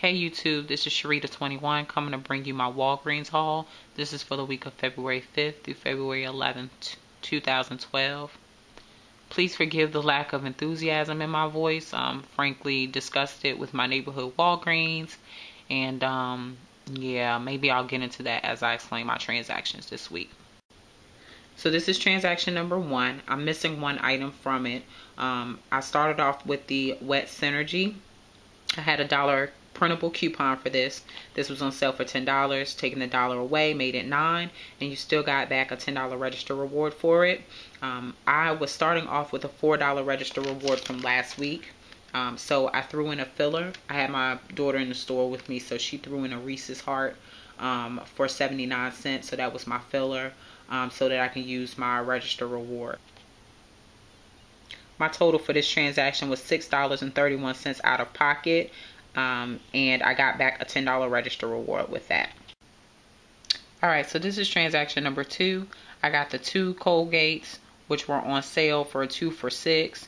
Hey YouTube, this is Shyreeta21 coming to bring you my Walgreens haul. This is for the week of February 5th through February 11th, 2012. Please forgive the lack of enthusiasm in my voice. I'm frankly disgusted with my neighborhood Walgreens, and yeah, maybe I'll get into that as I explain my transactions this week. So this is transaction number 1. I'm missing one item from it. I started off with the Wet Synergy. I had a $1 printable coupon for this. This was on sale for $10. Taking the $1 away made it $9, and you still got back a $10 register reward for it. I was starting off with a $4 register reward from last week. So I threw in a filler. I had my daughter in the store with me, so she threw in a Reese's Heart for 79 cents. So that was my filler, so that I can use my register reward. My total for this transaction was $6.31 out of pocket, and I got back a $10 register reward with that. Alright, so this is transaction number 2. I got the 2 Colgates, which were on sale for a 2 for $6.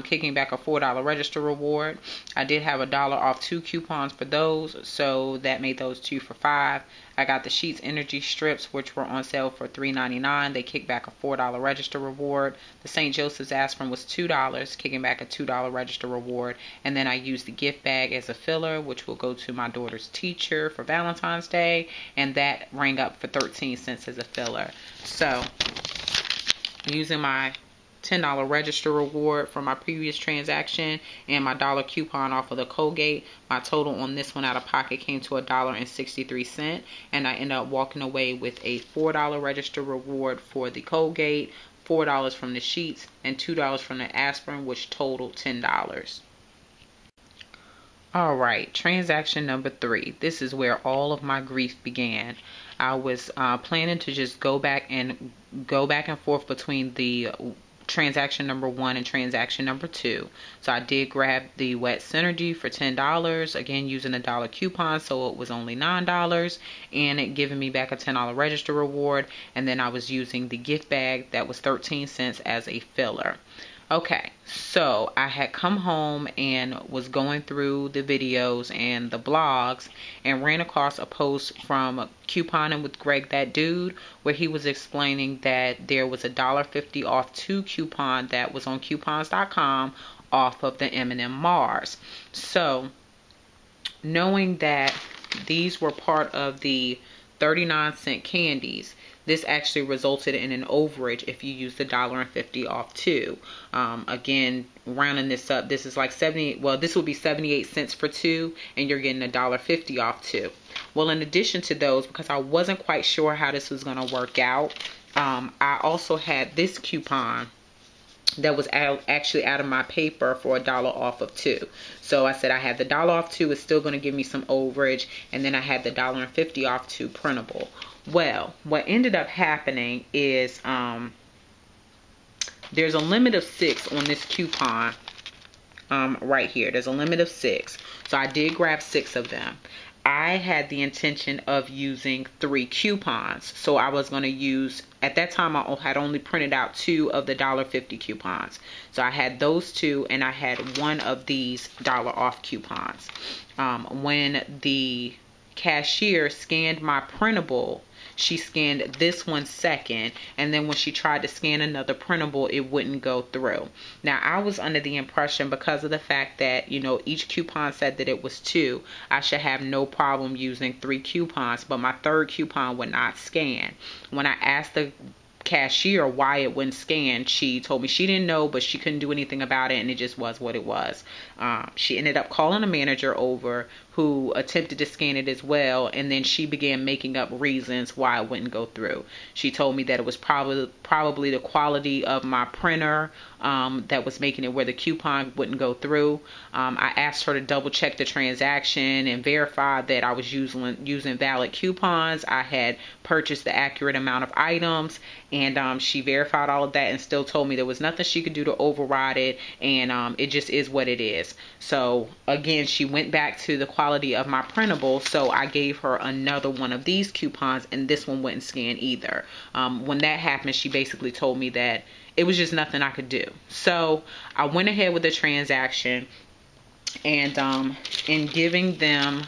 Kicking back a $4 register reward. I did have a $1 off 2 coupons for those, so that made those 2 for $5. I got the Sheets Energy Strips, which were on sale for $3.99. They kicked back a $4 register reward. The St. Joseph's Aspirin was $2, kicking back a $2 register reward. And then I used the gift bag as a filler, which will go to my daughter's teacher for Valentine's Day, and that rang up for 13 cents as a filler. So, using my $10 register reward from my previous transaction and my $1 coupon off of the Colgate, my total on this one out of pocket came to $1.63, and I ended up walking away with a $4 register reward for the Colgate, $4 from the Sheets, and $2 from the aspirin, which totaled $10. Alright, transaction number 3. This is where all of my grief began. I was planning to just go back and forth between the transaction number 1 and transaction number 2. So I did grab the Wet Synergy for $10, again using a $1 coupon, so it was only $9, and it giving me back a $10 register reward. And then I was using the gift bag that was 13 cents as a filler. Okay, so I had come home and was going through the videos and the blogs and ran across a post from Couponing with Greg That Dude, where he was explaining that there was a $1.50 off 2 coupon that was on coupons.com off of the M&M Mars. So knowing that these were part of the 39-cent candies, this actually resulted in an overage if you use the $1.50 off 2. Again, rounding this up, this is like 78. Well, this would be 78 cents for 2, and you're getting a $1.50 off 2. Well, in addition to those, because I wasn't quite sure how this was going to work out, I also had this coupon that was actually out of my paper for a $1 off of 2. So I said I had the $1 off 2 is still going to give me some overage, and then I had the $1.50 off 2 printable. Well, what ended up happening is there's a limit of 6 on this coupon right here. There's a limit of 6. So I did grab 6 of them. I had the intention of using 3 coupons. So I was going to use, at that time I had only printed out 2 of the $1.50 coupons. So I had those 2, and I had 1 of these $1 off coupons. When the cashier scanned my printable, she scanned this one second, and then when she tried to scan another printable, it wouldn't go through. Now, I was under the impression, because of the fact that, you know, each coupon said that it was 2, I should have no problem using 3 coupons, but my 3rd coupon would not scan. When I asked the cashier why it wouldn't scan, she told me she didn't know, but she couldn't do anything about it, and it just was what it was. She ended up calling a manager over who attempted to scan it as well, and then she began making up reasons why it wouldn't go through. She told me that it was probably the quality of my printer that was making it where the coupon wouldn't go through. I asked her to double check the transaction and verify that I was using valid coupons. I had purchased the accurate amount of items, and she verified all of that and still told me there was nothing she could do to override it, and it just is what it is. So again, she went back to the quality of my printable, so I gave her another one of these coupons, and this one wouldn't scan either. When that happened, she basically told me that it was just nothing I could do. So I went ahead with the transaction. And in giving them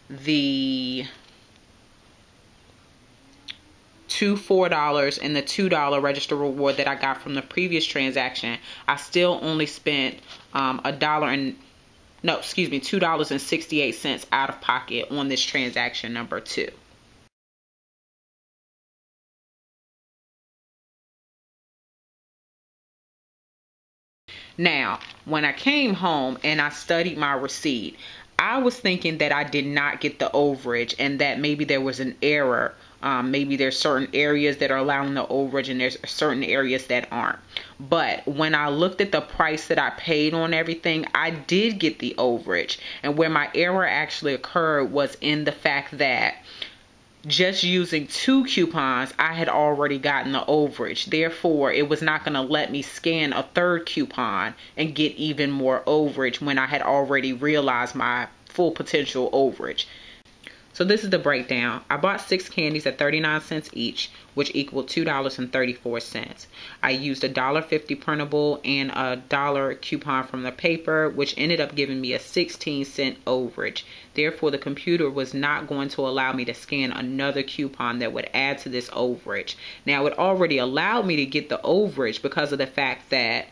the two $4 and the $2 register reward that I got from the previous transaction, I still only spent $2.68 out of pocket on this transaction number 2. Now, when I came home and I studied my receipt, I was thinking that I did not get the overage and that maybe there was an error. Maybe there's certain areas that are allowing the overage and there's certain areas that aren't. But when I looked at the price that I paid on everything, I did get the overage. And where my error actually occurred was in the fact that just using 2 coupons, I had already gotten the overage. Therefore, it was not going to let me scan a 3rd coupon and get even more overage when I had already realized my full potential overage. So this is the breakdown. I bought 6 candies at 39 cents each, which equaled $2.34. I used a $1.50 printable and a $1 coupon from the paper, which ended up giving me a 16-cent overage. Therefore, the computer was not going to allow me to scan another coupon that would add to this overage. Now, it already allowed me to get the overage because of the fact that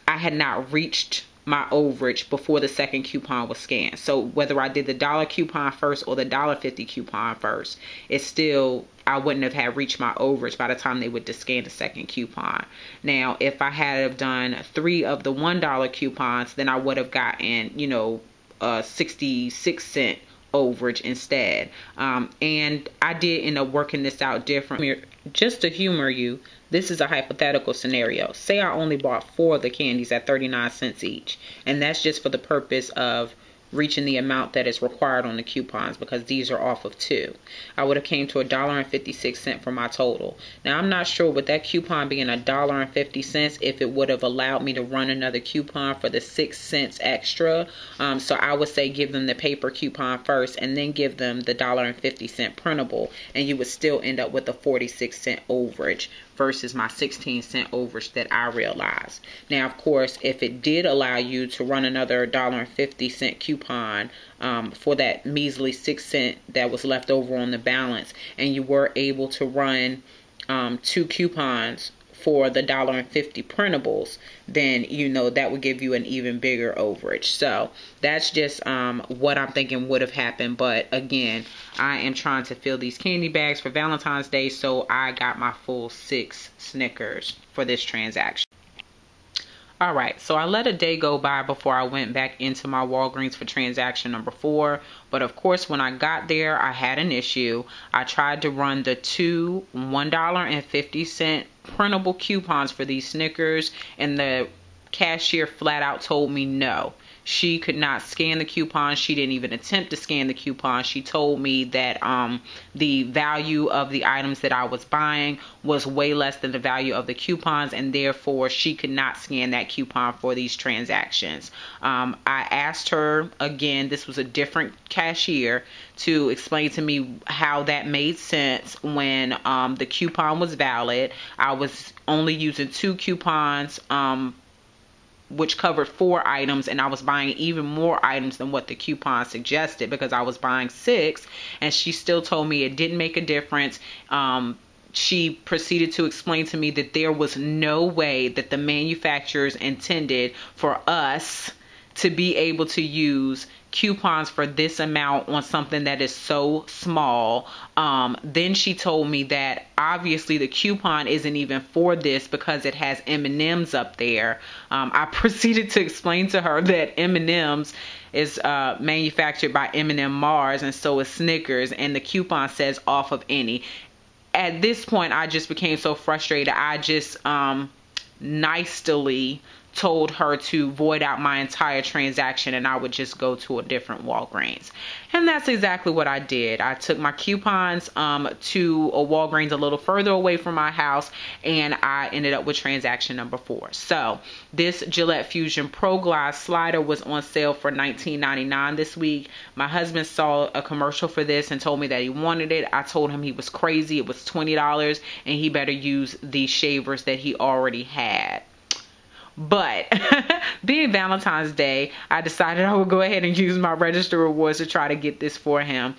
I had not reached my overage before the 2nd coupon was scanned. So whether I did the $1 coupon first or the $1.50 coupon first, it's still, I wouldn't have had reached my overage by the time they would scan the 2nd coupon. Now, if I had have done 3 of the $1 coupons, then I would have gotten, a 66-cent overage instead. And I did end up working this out different. Just to humor you, this is a hypothetical scenario. Say I only bought 4 of the candies at 39 cents each, and that's just for the purpose of reaching the amount that is required on the coupons because these are off of 2. I would have came to $1.56 for my total. Now, I'm not sure with that coupon being $1.50 if it would have allowed me to run another coupon for the 6 cents extra. So I would say give them the paper coupon first and then give them the $1.50 printable, and you would still end up with a 46-cent overage versus my 16-cent overage that I realized. Now, of course, if it did allow you to run another $1.50 coupon for that measly 6 cent that was left over on the balance, and you were able to run 2 coupons for the $1.50 printables, then that would give you an even bigger overage. So that's just what I'm thinking would have happened. But again, I am trying to fill these candy bags for Valentine's Day, so I got my full 6 Snickers for this transaction. Alright, so I let a day go by before I went back into my Walgreens for transaction number 4. But of course, when I got there, I had an issue. I tried to run the 2 $1.50 printable coupons for these Snickers, and the cashier flat out told me no. She could not scan the coupon. She didn't even attempt to scan the coupon. She told me that the value of the items that I was buying was way less than the value of the coupons, and therefore she could not scan that coupon for these transactions. I asked her again, this was a different cashier, to explain to me how that made sense when the coupon was valid. I was only using 2 coupons which covered 4 items, and I was buying even more items than what the coupon suggested because I was buying 6, and she still told me it didn't make a difference. She proceeded to explain to me that there was no way that the manufacturers intended for us to be able to use coupons for this amount on something that is so small. Then she told me that obviously the coupon isn't even for this because it has M&Ms up there. I proceeded to explain to her that M&Ms is manufactured by M&M Mars, and so is Snickers, and the coupon says off of any. At this point, I just became so frustrated. I just nicely told her to void out my entire transaction and I would just go to a different Walgreens. And that's exactly what I did. I took my coupons to a Walgreens a little further away from my house, and I ended up with transaction number 4. So this Gillette Fusion Pro Glide slider was on sale for $19.99 this week. My husband saw a commercial for this and told me that he wanted it. I told him he was crazy. It was $20 and he better use the shavers that he already had. But being Valentine's Day, I decided I would go ahead and use my register rewards to try to get this for him.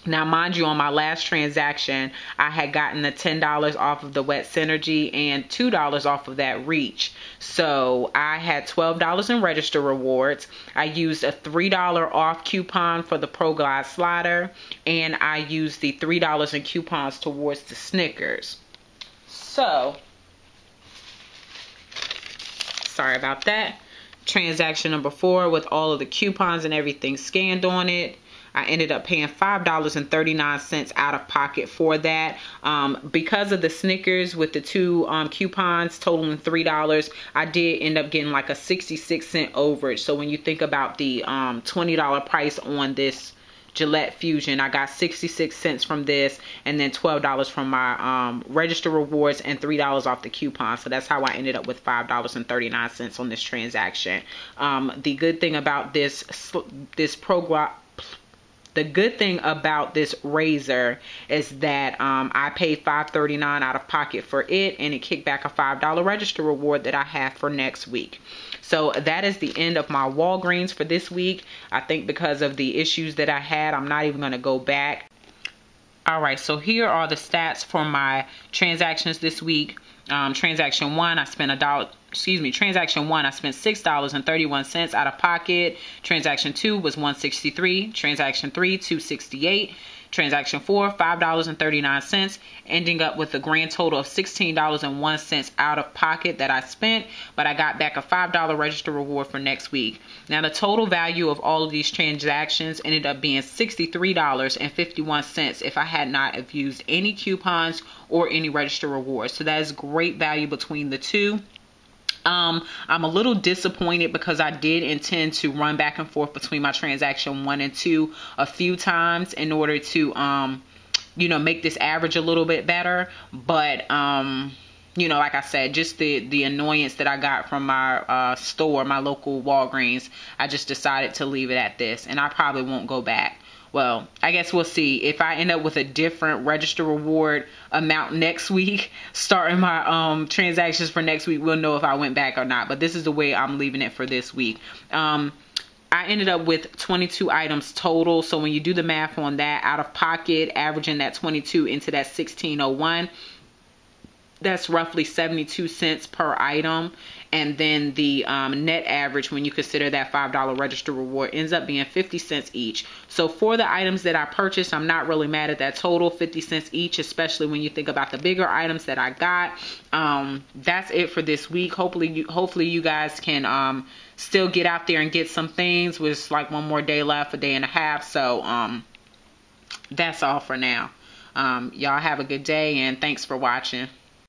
Now, mind you, on my last transaction, I had gotten the $10 off of the Wet Synergy and $2 off of that Reach. So I had $12 in register rewards. I used a $3 off coupon for the Pro Glide slider, and I used the $3 in coupons towards the Snickers. So, sorry about that. Transaction number 4 with all of the coupons and everything scanned on it. I ended up paying $5.39 out of pocket for that. Because of the Snickers with the 2 coupons totaling $3, I did end up getting like a 66-cent overage. So when you think about the $20 price on this Gillette Fusion, I got 66 cents from this, and then $12 from my register rewards and $3 off the coupon. So that's how I ended up with $5.39 on this transaction. The good thing about this razor is that I paid $5.39 out of pocket for it, and it kicked back a $5 register reward that I have for next week. So that is the end of my Walgreens for this week. I think because of the issues that I had, I'm not even going to go back. All right, so here are the stats for my transactions this week. Transaction 1, I spent $6.31 out of pocket. Transaction 2 was $163. Transaction 3, $268. Transaction 4, $5.39, ending up with a grand total of $16.01 out of pocket that I spent, but I got back a $5 register reward for next week. Now the total value of all of these transactions ended up being $63.51 if I had not have used any coupons or any register rewards. So that is great value between the two. I'm a little disappointed because I did intend to run back and forth between my transaction 1 and 2 a few times in order to, make this average a little bit better. But, like I said, just the annoyance that I got from my store, my local Walgreens, I just decided to leave it at this, and I probably won't go back. Well, I guess we'll see. If I end up with a different register reward amount next week, starting my transactions for next week, we'll know if I went back or not. But this is the way I'm leaving it for this week. I ended up with 22 items total. So when you do the math on that, out of pocket, averaging that 22 into that 1601, that's roughly 72 cents per item. And then the net average, when you consider that $5 register reward, ends up being 50 cents each. So for the items that I purchased, I'm not really mad at that total, 50 cents each, especially when you think about the bigger items that I got. That's it for this week. Hopefully you guys can still get out there and get some things. With like one more day left, a day and a half. So that's all for now. Y'all have a good day, and thanks for watching.